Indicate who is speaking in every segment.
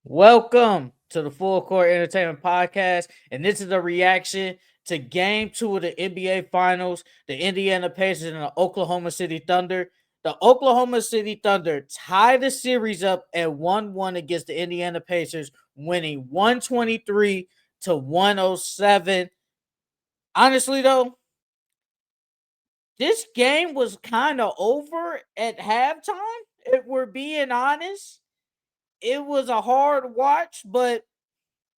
Speaker 1: Welcome to the Full Court Entertainment Podcast, and this is a reaction to Game 2 of the NBA Finals, the Indiana Pacers and the Oklahoma City Thunder. The Oklahoma City Thunder tied the series up at 1-1 against the Indiana Pacers, winning 123 to 107. Honestly, though, this game was kind of over at halftime, if we're being honest. It was a hard watch, but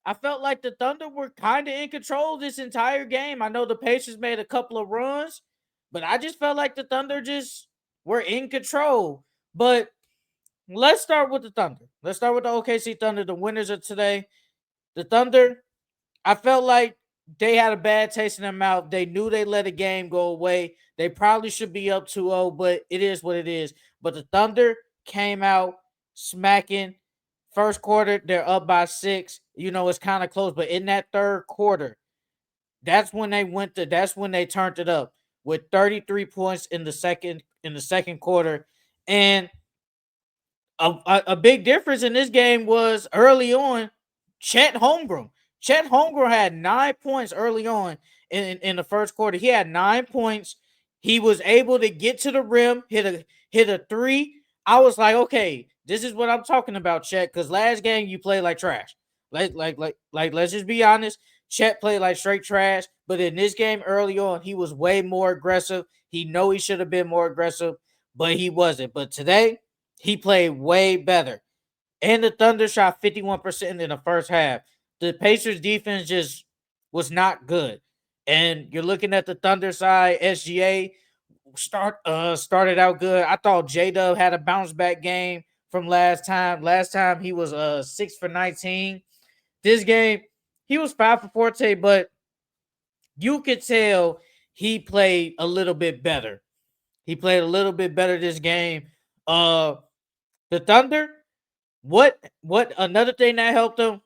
Speaker 1: I felt like the Thunder were kind of in control this entire game. I know the Pacers made a couple of runs, but I just felt like the Thunder just were in control. But let's start with the Thunder. Let's start with the OKC Thunder, the winners of today. The Thunder, I felt like they had a bad taste in their mouth. They knew they let a game go away. They probably should be up 2-0, but it is what it is. But the Thunder came out smacking. First quarter, they're up by 6. It's kind of close, but in that third quarter, that's when they turned it up with 33 points in the second quarter. And a big difference in this game was early on, Chet Holmgren. Chet Holmgren had 9 points early on in the first quarter. He had 9 points. He was able to get to the rim, hit a three. I was like, okay, this is what I'm talking about, Chet. Because last game you played like trash. Like, let's just be honest. Chet played like straight trash. But in this game early on, he was way more aggressive. He know he should have been more aggressive, but he wasn't. But today, he played way better. And the Thunder shot 51% in the first half. The Pacers defense just was not good. And you're looking at the Thunder side, SGA started out good. I thought J Dub had a bounce back game from last time. Last time he was 6 for 19. This game, he was 5 for 14, but you could tell he played a little bit better. He played a little bit better this game. Uh the Thunder, what another thing that helped them?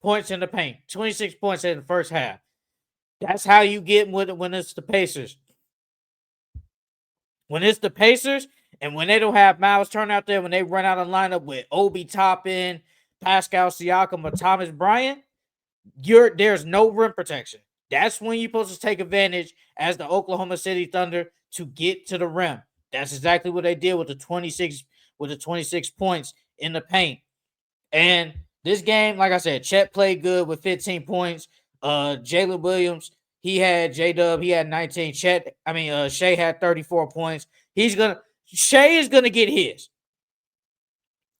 Speaker 1: Points in the paint. 26 points in the first half. That's how you get when it's the Pacers. When it's the Pacers and when they don't have Miles Turner out there, when they run out of lineup with Obi Toppin, Pascal Siakam, or Thomas Bryant, there's no rim protection. That's when you're supposed to take advantage as the Oklahoma City Thunder to get to the rim. That's exactly what they did with the 26 points in the paint. And this game, like I said, Chet played good with 15 points. Jalen Williams, J Dub, he had 19. Shea had 34 points. Shea is gonna get his.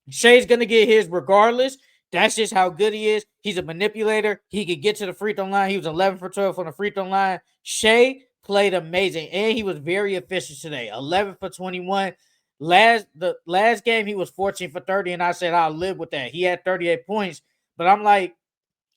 Speaker 1: Shea's gonna get his regardless. That's just how good he is. He's a manipulator. He could get to the free throw line. He was 11 for 12 on the free throw line. Shea played amazing, and he was very efficient today. 11 for 21. The last game he was 14 for 30, and I said I'll live with that. He had 38 points, but I'm like,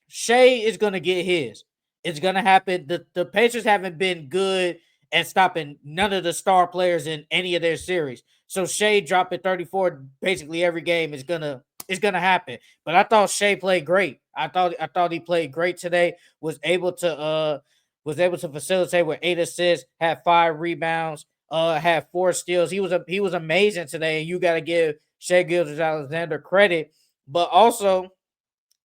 Speaker 1: Shea is gonna get his. It's gonna happen. The Pacers haven't been good at stopping none of the star players in any of their series. So Shea dropping 34 basically every game is gonna happen. But I thought Shea played great. I thought he played great today. Was able to facilitate with 8 assists, had 5 rebounds, had 4 steals. He was amazing today, and you got to give Shea Gilgeous-Alexander credit. But also,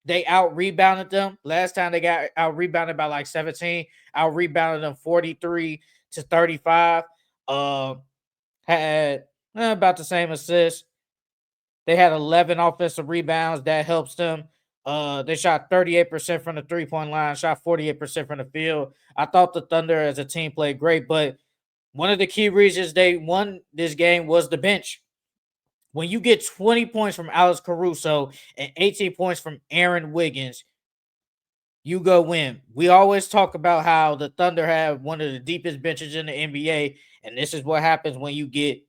Speaker 1: they out rebounded them. Last time they got out rebounded by like 17. Out rebounded them 43 to 35. Had about the same assists. They had 11 offensive rebounds. That helps them. They shot 38% from the 3-point line, shot 48% from the field. I thought the Thunder as a team played great, but one of the key reasons they won this game was the bench. When you get 20 points from Alex Caruso and 18 points from Aaron Wiggins, you go win. We always talk about how the Thunder have one of the deepest benches in the NBA, and this is what happens when you get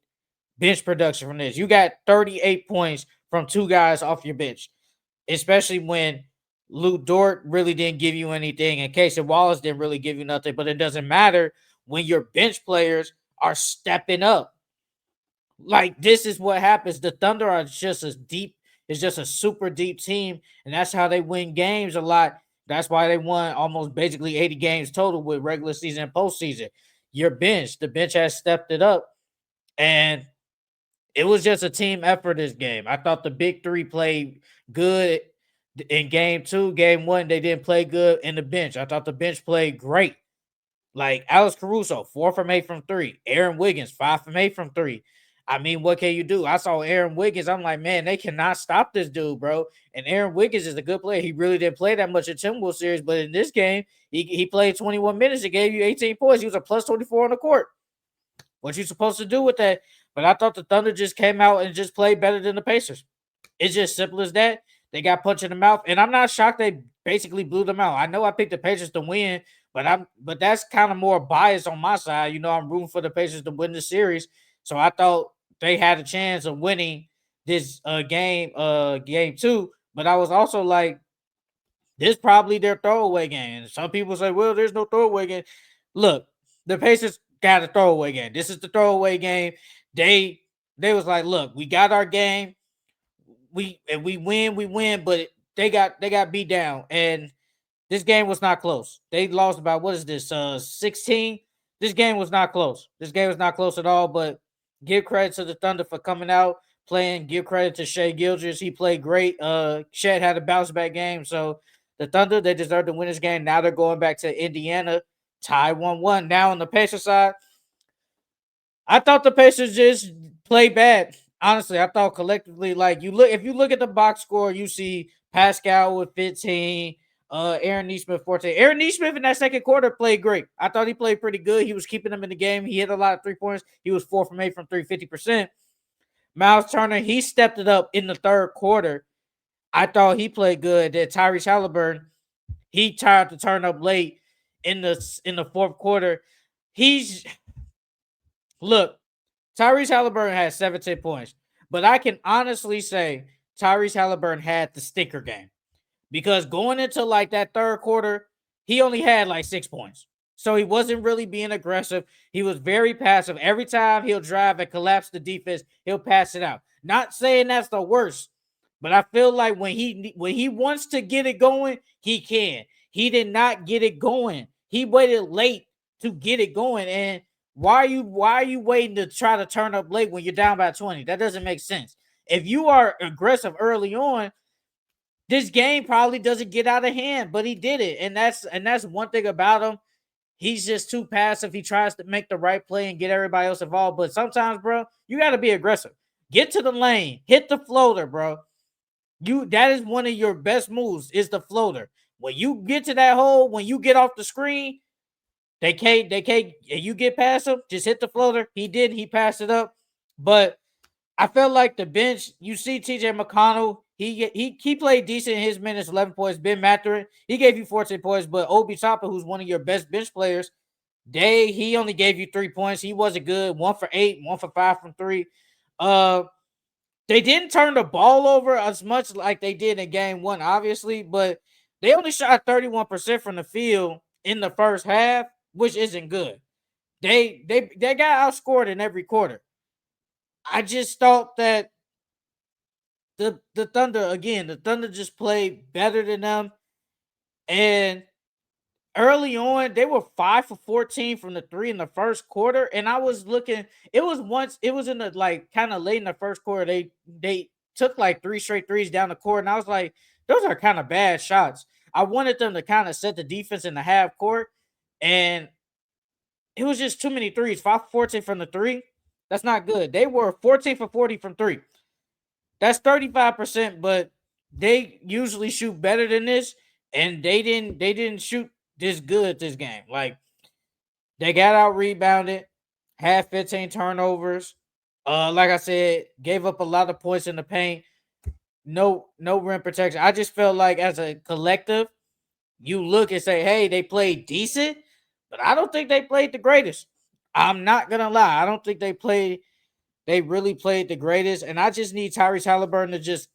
Speaker 1: bench production from this. You got 38 points from 2 guys off your bench, especially when Lou Dort really didn't give you anything, and Casey Wallace didn't really give you nothing. But it doesn't matter when your bench players are stepping up. Like, this is what happens. The Thunder are just as deep. It's just a super deep team, and that's how they win games a lot. That's why they won almost basically 80 games total with regular season and postseason. The bench has stepped it up, and it was just a team effort this game. I thought the big three played good. In game two, game one, they didn't play good in the bench. I thought the bench played great. Like Alex Caruso, 4 from 8 from three. Aaron Wiggins, 5 from 8 from three. I mean, what can you do? I saw Aaron Wiggins. I'm like, man, they cannot stop this dude, bro. And Aaron Wiggins is a good player. He really didn't play that much in Timberwolves series, but in this game, he played 21 minutes and gave you 18 points. He was a plus 24 on the court. What you supposed to do with that? But I thought the Thunder just came out and just played better than the Pacers. It's just simple as that. They got punched in the mouth, and I'm not shocked they basically blew them out. I know I picked the Pacers to win, but that's kind of more biased on my side. You know, I'm rooting for the Pacers to win the series, so I thought they had a chance of winning this game two. But I was also like, this probably their throwaway game. And some people say, well, there's no throwaway game. Look, the Pacers got a throwaway game. This is the throwaway game. They was like, look, we got our game. We win, but they got beat down. And this game was not close. They lost about, what is this, 16? This game was not close. This game was not close at all, but give credit to the Thunder for coming out, playing. Give credit to Shai Gilgeous. He played great. Shed had a bounce back game. So the Thunder, they deserve to win this game. Now they're going back to Indiana, tie 1-1. Now on the Pacers side, I thought the Pacers just played bad. Honestly, I thought collectively, like if you look at the box score, you see Pascal with 15, Aaron Nesmith 14. Aaron Nesmith in that second quarter played great. I thought he played pretty good. He was keeping them in the game. He hit a lot of 3 points. He was 4 from 8 from 3, 50%. Miles Turner, he stepped it up in the third quarter. I thought he played good. That Tyrese Halliburton, he tried to turn up late in the fourth quarter. Look, Tyrese Halliburton had 17 points, but I can honestly say Tyrese Halliburton had the sticker game because going into like that third quarter, he only had like 6 points. So he wasn't really being aggressive. He was very passive. Every time he'll drive and collapse the defense, he'll pass it out. Not saying that's the worst, but I feel like when he wants to get it going, he can. He did not get it going. He waited late to get it going. And why are you waiting to try to turn up late when you're down by 20? That doesn't make sense. If you are aggressive early on, this game probably doesn't get out of hand, but he did it. And that's one thing about him. He's just too passive. He tries to make the right play and get everybody else involved. But sometimes, bro, you got to be aggressive. Get to the lane. Hit the floater, bro. That is one of your best moves is the floater. When you get to that hole, when you get off the screen, they can't, you get past him, just hit the floater. He did, he passed it up. But I felt like the bench, you see TJ McConnell, he played decent in his minutes, 11 points. Ben Mathurin, he gave you 14 points, but Obi Toppin, who's one of your best bench players, he only gave you 3 points. He wasn't good. 1 for 8, 1 for 5 from 3. They didn't turn the ball over as much like they did in game one, obviously, but they only shot 31% from the field in the first half, which isn't good. They got outscored in every quarter. I just thought that the Thunder just played better than them. And early on, they were 5 for 14 from the 3 in the first quarter. And I was looking, it was in the like kind of late in the first quarter. They took like 3 straight threes down the court. And I was like, those are kind of bad shots. I wanted them to kind of set the defense in the half court. And it was just too many threes. 5 for 14 from the 3. That's not good. They were 14 for 40 from 3. That's 35%, but they usually shoot better than this. And they didn't shoot this good this game. Like, they got out rebounded, had 15 turnovers. Like I said, gave up a lot of points in the paint. No rim protection. I just felt like as a collective, you look and say, hey, they played decent, but I don't think they played the greatest. I'm not gonna lie. I don't think they really played the greatest. And I just need Tyrese Halliburton to just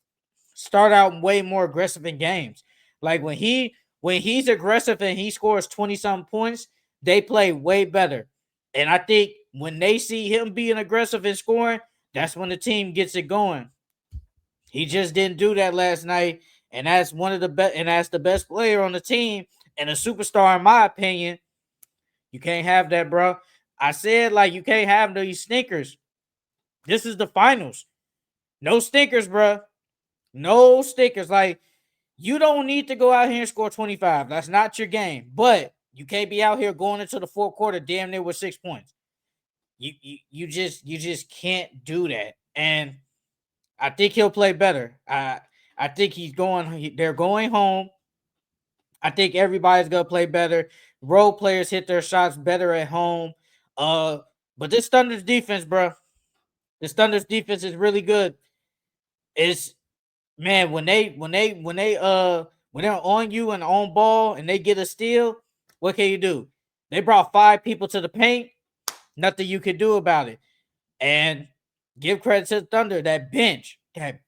Speaker 1: start out way more aggressive in games. Like when he's aggressive and he scores 20-something points, they play way better. And I think when they see him being aggressive and scoring, that's when the team gets it going. He just didn't do that last night. And that's one of the best, and that's the best player on the team and a superstar, in my opinion. You can't have that, bro. I said, like, you can't have these sneakers. This is the finals. No stickers, bro. No stickers. Like, You don't need to go out here and score 25. That's not your game. But you can't be out here going into the fourth quarter damn near with 6 points. You just can't do that. And I think he'll play better. I think they're going home. I think everybody's gonna play better. Role players hit their shots better at home. Uh, but this Thunder's defense, bro. This Thunder's defense is really good. It's man, when they're on you and on ball and they get a steal, what can you do? They brought 5 people to the paint, nothing you can do about it. And give credit to the Thunder, that bench, that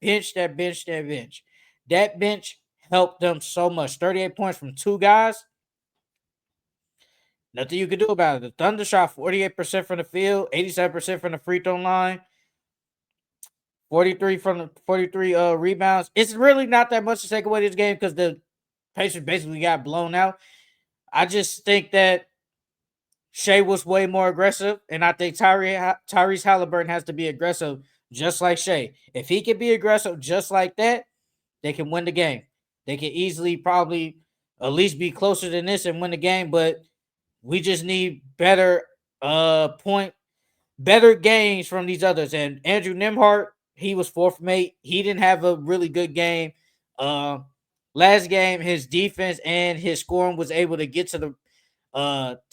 Speaker 1: bench helped them so much. 38 points from 2 guys, nothing you can do about it. The Thunder shot 48% from the field, 87% from the free throw line, 43 rebounds. It's really not that much to take away this game because the Pacers basically got blown out. I just think that Shea was way more aggressive, and I think Tyrese Halliburton has to be aggressive just like Shea. If he can be aggressive just like that, they can win the game. They can easily probably at least be closer than this and win the game, but we just need better better games from these others. And Andrew Nembhard, he was 4 from 8. He didn't have a really good game. Last game, his defense and his scoring was able to get to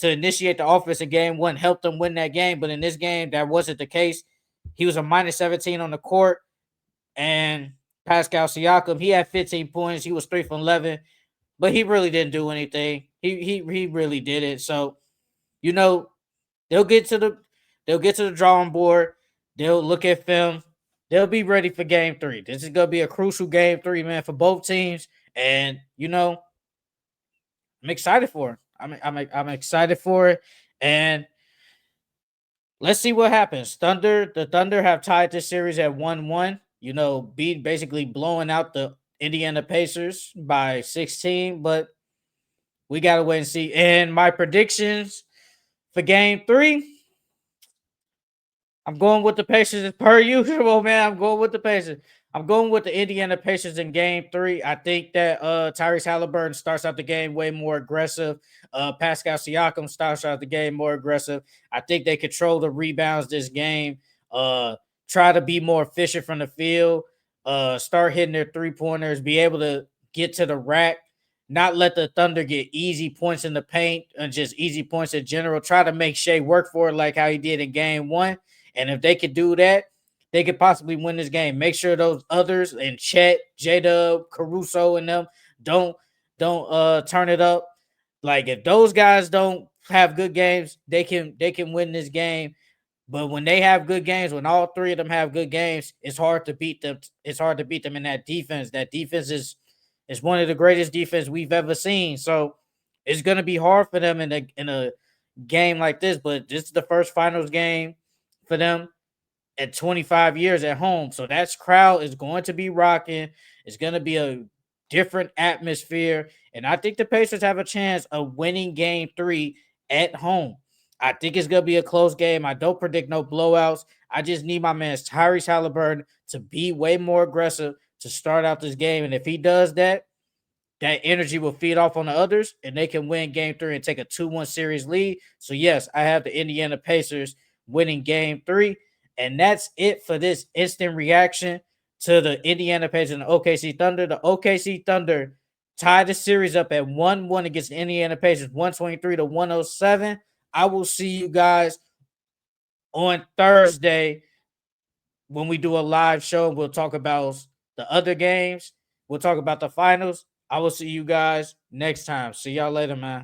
Speaker 1: initiate the offense in game one, helped them win that game. But in this game, that wasn't the case. He was a minus 17 on the court. And Pascal Siakam, he had 15 points. He was 3 from 11, but he really didn't do anything. He really didn't. So, they'll get to the drawing board. They'll look at film. They'll be ready for game 3. This is gonna be a crucial game 3, man, for both teams. And I'm excited for it. I'm excited for it. And let's see what happens. The Thunder have tied this series at 1-1. Basically blowing out the Indiana Pacers by 16, but we gotta wait and see. And my predictions for game 3. I'm going with the Pacers as per usual, man. I'm going with the Pacers. I'm going with the Indiana Pacers in game 3. I think that Tyrese Halliburton starts out the game way more aggressive. Pascal Siakam starts out the game more aggressive. I think they control the rebounds this game. Try to be more efficient from the field. Start hitting their 3-pointers. Be able to get to the rack. Not let the Thunder get easy points in the paint and just easy points in general. Try to make Shea work for it like how he did in game 1. And if they could do that, they could possibly win this game. Make sure those others and Chet, J-Dub, Caruso, and them don't turn it up. Like if those guys don't have good games, they can win this game. But when they have good games, when all 3 of them have good games, it's hard to beat them. It's hard to beat them in that defense. That defense is one of the greatest defense we've ever seen. So it's gonna be hard for them in a game like this. But this is the first finals game for them at 25 years at home. So that crowd is going to be rocking. It's going to be a different atmosphere. And I think the Pacers have a chance of winning game 3 at home. I think it's going to be a close game. I don't predict no blowouts. I just need my man Tyrese Halliburton to be way more aggressive to start out this game. And if he does that, that energy will feed off on the others and they can win game 3 and take a 2-1 series lead. So, yes, I have the Indiana Pacers winning game 3. And that's it for this instant reaction to the Indiana Pacers and the OKC Thunder. The OKC Thunder tied the series up at 1-1 against the Indiana Pacers, 123-107. I will see you guys on Thursday when we do a live show. We'll talk about the other games. We'll talk about the finals. I will see you guys next time. See y'all later, man.